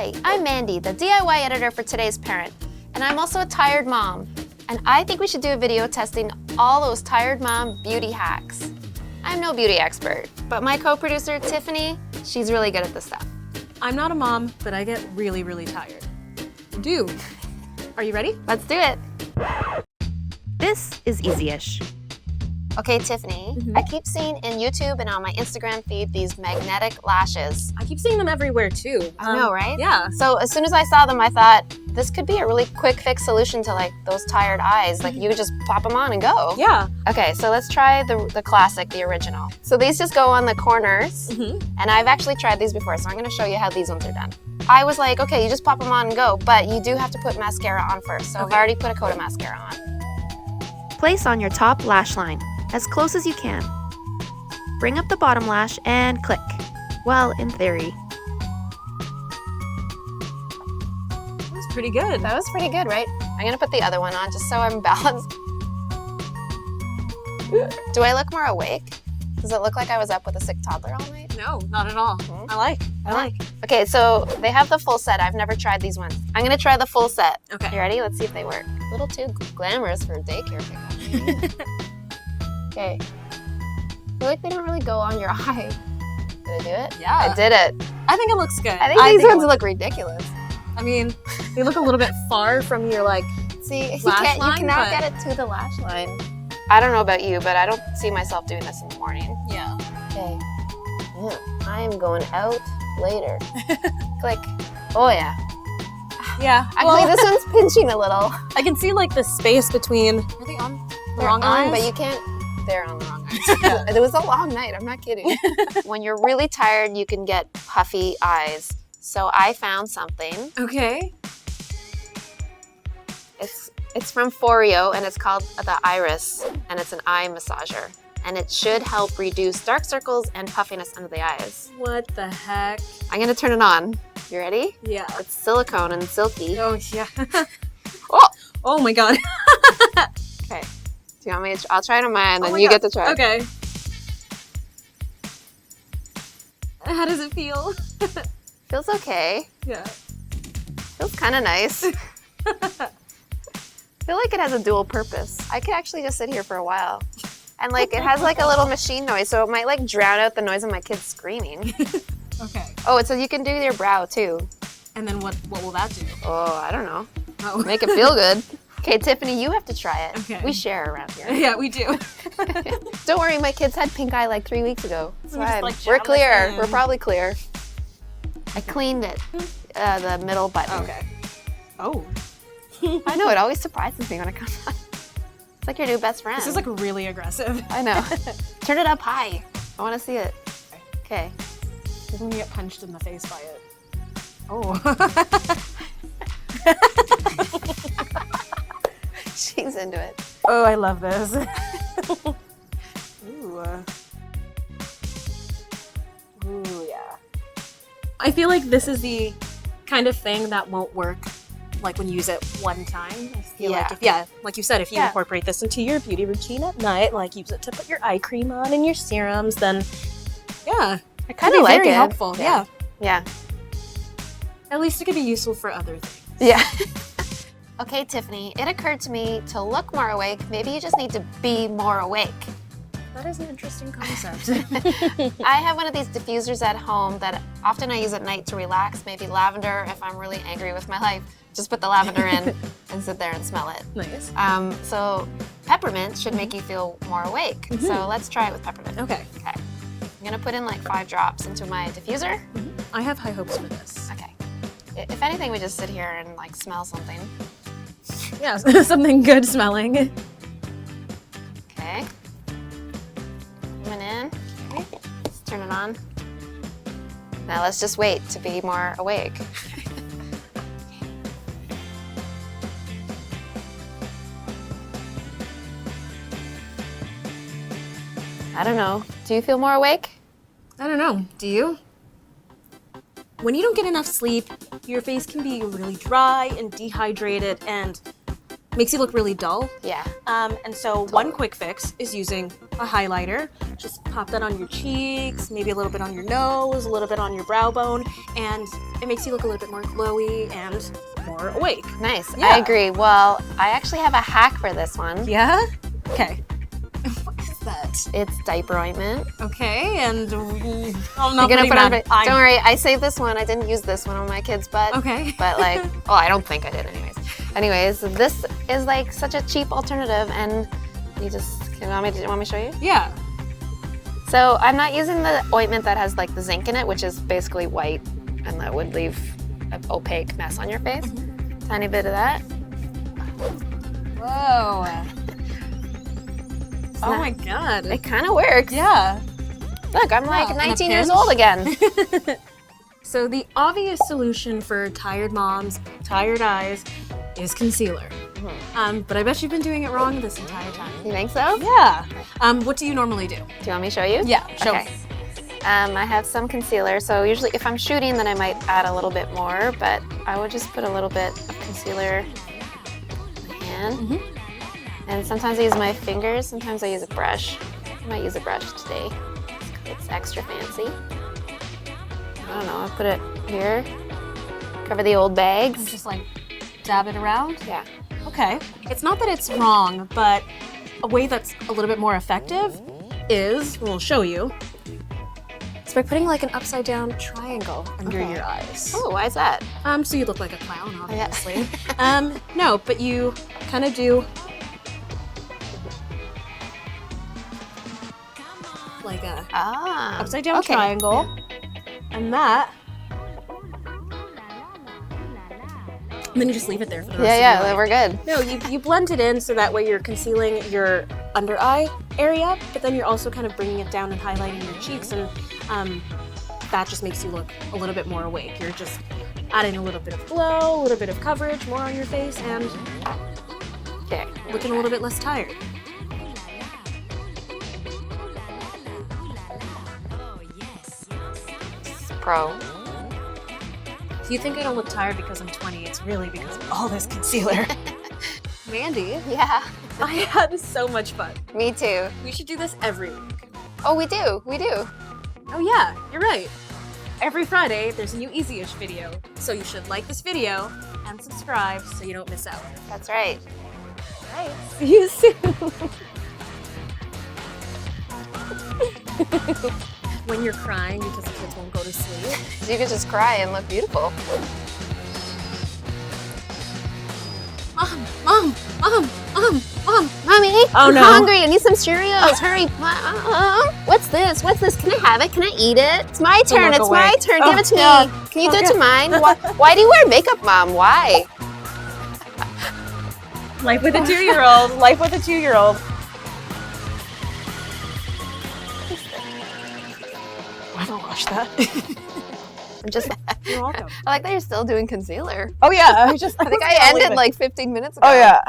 Hi, I'm Mandy, the DIY editor for Today's Parent, and I'm also a tired mom. And I think we should do a video testing all those tired mom beauty hacks. I'm no beauty expert, but my co-producer, Tiffany, she's really good at this stuff. I'm not a mom, but I get really, really tired. Are you ready? Let's do it. This is easy-ish. Okay, Tiffany, I keep seeing in YouTube and on my Instagram feed these magnetic lashes. I keep seeing them everywhere too. I know, right? Yeah. So as soon as I saw them, I thought this could be a really quick fix solution to like those tired eyes. Like you could just pop them on and go. Yeah. Okay, so let's try the classic, the original. So these just go on the corners, and I've actually tried these before, so I'm gonna show you how these ones are done. I was like, okay, you just pop them on and go, but you do have to put mascara on first. So I've already put a coat of mascara on. Place on your top lash line, as close as you can. Bring up the bottom lash and click. Well, in theory. That was pretty good. That was pretty good, right? I'm gonna put the other one on just so I'm balanced. Do I look more awake? Does it look like I was up with a sick toddler all night? No, not at all. I like. Okay, so they have the full set. I've never tried these ones. I'm gonna try the full set. Okay. You ready? Let's see if they work. A little too glamorous for a daycare pickup. Okay. I feel like they don't really go on your eye. Did I do it? Yeah. I did it. I think it looks good. I think these ones look ridiculous. I mean, they look a little bit far from your See, lash you line, cannot but- get it to the lash line. I don't know about you, but I don't see myself doing this in the morning. Yeah. Okay. Yeah, I am going out later. Click. Oh yeah. Yeah. Actually, this one's pinching a little. I can see like the space between. Are they on the wrong eyes? But you can't. They're on the wrong eyes. It was a long night. I'm not kidding. When you're really tired, you can get puffy eyes. So I found something. Okay. It's from FOREO and it's called the Iris, and it's an eye massager. And it should help reduce dark circles and puffiness under the eyes. What the heck? I'm gonna turn it on. You ready? Yeah. It's silicone and silky. Oh yeah. Oh! Oh my god. Okay. Do you want me to I'll try it on mine, and then my you God. get to try it. Okay. How does it feel? Feels okay. Yeah. Feels kind of nice. I feel like it has a dual purpose. I could actually just sit here for a while. And like it has like a little machine noise, so it might like drown out the noise of my kids screaming. Okay. Oh, it says you can do your brow too. And then what will that do? Oh, I don't know. Oh. Make it feel good. Okay, Tiffany, you have to try it. Okay. We share around here. Yeah, we do. Don't worry, my kids had pink eye like 3 weeks ago. It's We just, fine. like, We're jam clear. this in. We're probably clear. I cleaned it. The middle button. Okay. Oh. I know, it always surprises me when it comes on. It's like your new best friend. This is like really aggressive. I know. Turn it up high. I want to see it. Okay. You're gonna get punched in the face by it. Oh. She's into it. Oh, I love this. Ooh. Ooh, yeah. I feel like this is the kind of thing that won't work like when you use it one time. I feel like like you said, if you incorporate this into your beauty routine at night, like use it to put your eye cream on and your serums, then yeah. I kind of like very it. helpful. Yeah. Yeah. At least it could be useful for other things. Yeah. Okay, Tiffany, it occurred to me to look more awake, maybe you just need to be more awake. That is an interesting concept. I have one of these diffusers at home that often I use at night to relax, maybe lavender if I'm really angry with my life. Just put the lavender in and sit there and smell it. Nice. So peppermint should make you feel more awake. So let's try it with peppermint. Okay. Okay. I'm gonna put in like 5 drops into my diffuser. I have high hopes for this. Okay. If anything, we just sit here and like smell something. Yeah, something good smelling. Okay. Coming in. Okay. Let's turn it on. Now let's just wait to be more awake. I don't know. Do you feel more awake? I don't know. Do you? When you don't get enough sleep, your face can be really dry and dehydrated and makes you look really dull. Yeah. And so one quick fix is using a highlighter. just pop that on your cheeks, maybe a little bit on your nose, a little bit on your brow bone, and it makes you look a little bit more glowy and more awake. Nice. Yeah. I agree. Well, I actually have a hack for this one. Yeah? Okay. What is that? It's diaper ointment. Okay, and I'm You're not gonna putting put on. that. Don't worry, I saved this one. I didn't use this one on my kids' butt. Okay. But like, oh, I don't think I did. Anyways, this is like such a cheap alternative, and you just. You want me to show you? Yeah. So I'm not using the ointment that has like the zinc in it, which is basically white, and that would leave an opaque mess on your face. Tiny bit of that. Whoa. Oh my god. It kind of works. Yeah. Look, I'm like and 19 a years pinch. old again. So the obvious solution for tired moms, tired eyes, is concealer. But I bet you've been doing it wrong this entire time. You think so? Yeah. What do you normally do? Do you want me to show you? Yeah, show Okay. me. I have some concealer, so usually if I'm shooting, then I might add a little bit more, but I would just put a little bit of concealer in my hand. And sometimes I use my fingers, sometimes I use a brush. I might use a brush today, because it's extra fancy. I don't know, I'll put it here, cover the old bags. Just like dab it around? Yeah. Okay. It's not that it's wrong, but a way that's a little bit more effective is, we'll show you, it's by putting like an upside down triangle under your eyes. Oh, why is that? So you look like a clown, Yeah. obviously. No, but you kind of do like a upside down triangle, and that, and then you just leave it there for the rest of your life. We're good. No, you blend it in so that way you're concealing your under eye area, but then you're also kind of bringing it down and highlighting your cheeks, and that just makes you look a little bit more awake. You're just adding a little bit of glow, a little bit of coverage, more on your face, and looking a little bit less tired. Pro. If you think I don't look tired because I'm 20, it's really because of all this concealer. Mandy, Yeah. I had so much fun. Me too. We should do this every week. Oh, we do. We do. Oh yeah, you're right. Every Friday, there's a new Easy-ish video. So you should like this video and subscribe so you don't miss out. That's right. All right, see you soon. When you're crying because the kids won't go to sleep. So you could just cry and look beautiful. Mom. Mommy, Oh, I'm no. hungry. I need some Cheerios. Hurry. What's this? What's this? Can I have it? Can I eat it? It's my turn. look It's away. my turn. Oh, Give it to God. me. Can you do it to mine? Why do you wear makeup, Mom? Why? Life with a 2-year-old. Life with a 2-year-old. I don't watch that. I'm just. You're welcome. I like that you're still doing concealer. Oh yeah, I I think I ended like 15 minutes ago. Oh yeah.